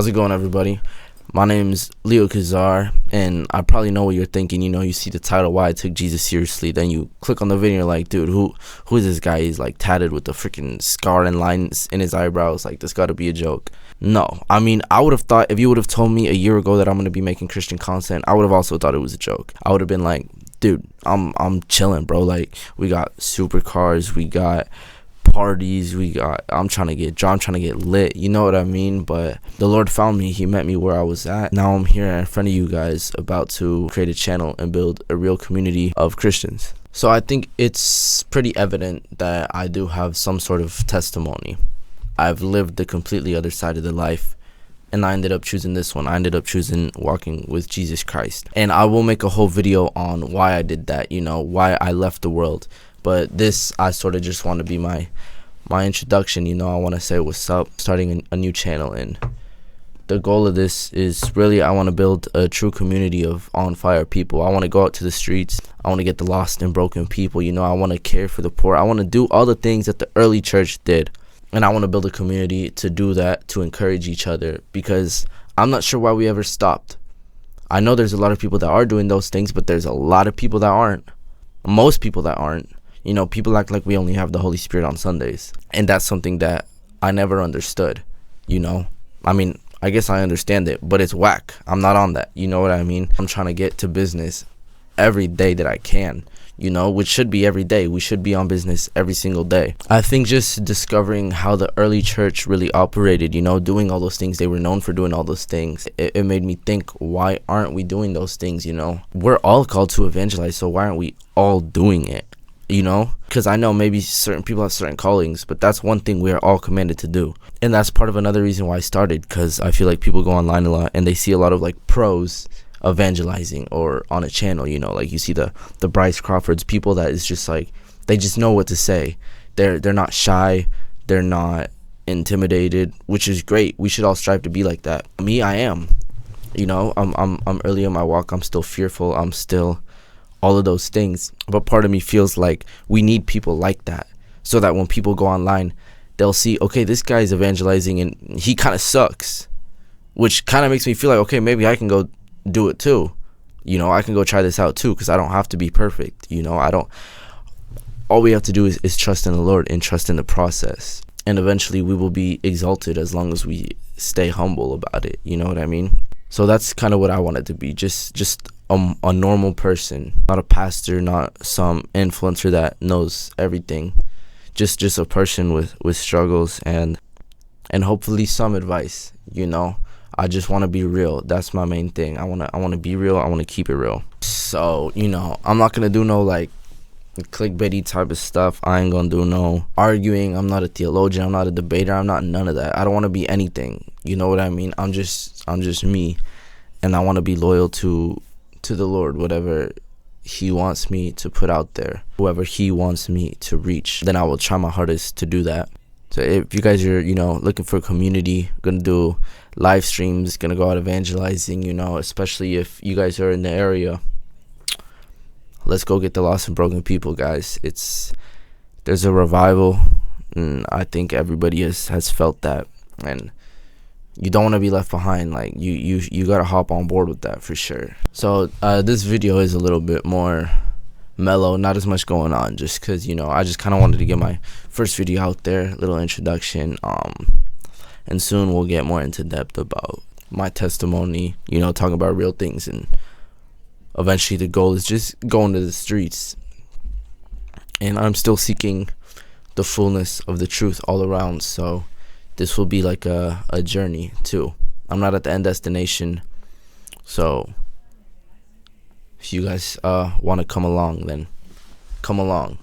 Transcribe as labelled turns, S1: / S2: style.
S1: How's it going, everybody? My name's Leo Kazar, and I probably know what you're thinking. You see the title, Why I Took Jesus Seriously. Then you click on the video, and you're like, dude, who is this guy? He's like tatted with the freaking scar and lines in his eyebrows. Like, this gotta be a joke. No, I mean, I would have thought, if you would have told me a year ago that I'm gonna be making Christian content, I would have also thought it was a joke. I would have been like, dude, I'm chilling, bro. Like, we got supercars, we got parties, I'm trying to get drunk, I'm trying to get lit, you know what I mean? But the Lord found me. He met me where I was at. Now I'm here in front of you guys, about to create a channel and build a real community of Christians. So I think it's pretty evident that I do have some sort of testimony. I've lived the completely other side of the life, and I ended up choosing this one. I ended up choosing walking with Jesus Christ. And I will make a whole video on why I did that, why I left the world. But this, I sort of just want to be my introduction. I want to say what's up, starting a new channel. And the goal of this is really, I want to build a true community of on fire people. I want to go out to the streets. I want to get the lost and broken people. I want to care for the poor. I want to do all the things that the early church did. And I want to build a community to do that, to encourage each other, because I'm not sure why we ever stopped. I know there's a lot of people that are doing those things, but there's a lot of people that aren't. Most people that aren't. People act like we only have the Holy Spirit on Sundays. And that's something that I never understood, I mean, I guess I understand it, but it's whack. I'm not on that. You know what I mean? I'm trying to get to business every day that I can, which should be every day. We should be on business every single day. I think just discovering how the early church really operated, doing all those things. They were known for doing all those things. It made me think, why aren't we doing those things, We're all called to evangelize, so why aren't we all doing it? Because I know maybe certain people have certain callings, but that's one thing we are all commanded to do. And that's part of another reason why I started, because I feel like people go online a lot and they see a lot of like pros evangelizing or on a channel, like you see the Bryce Crawfords, people that is just like, they just know what to say. They're not shy, they're not intimidated, which is great. We should all strive to be like that. Me, I am. I'm early in my walk. I'm still fearful. I'm still all of those things, but part of me feels like we need people like that, so that when people go online, they'll see, okay, this guy's evangelizing and he kind of sucks, which kind of makes me feel like, okay, maybe I can go do it too. I can go try this out too, because I don't have to be perfect. All we have to do is trust in the Lord and trust in the process, and eventually we will be exalted as long as we stay humble about it. You know what I mean? So that's kind of what I wanted to be, just a normal person, not a pastor, not some influencer that knows everything, just a person with struggles and hopefully some advice. I just want to be real. That's my main thing. I want to be real. I want to keep it real. So I'm not gonna do no like clickbaity type of stuff. I ain't gonna do no arguing. I'm not a theologian. I'm not a debater. I'm not none of that. I don't want to be anything. You know what I mean? I'm just me, and I want to be loyal to the Lord. Whatever he wants me to put out there, whoever he wants me to reach, then I will try my hardest to do that. So if you guys are looking for a community, gonna do live streams, gonna go out evangelizing, especially if you guys are in the area, let's go get the lost and broken people, guys. There's a revival, and I think everybody has felt that, and you don't want to be left behind. Like, you gotta hop on board with that for sure. So this video is a little bit more mellow, not as much going on, just because I just kind of wanted to get my first video out there, little introduction, and soon we'll get more into depth about my testimony, talking about real things, and eventually the goal is just going to the streets. And I'm still seeking the fullness of the truth all around, so this will be like a journey too. I'm not at the end destination, so if you guys want to come along, then come along.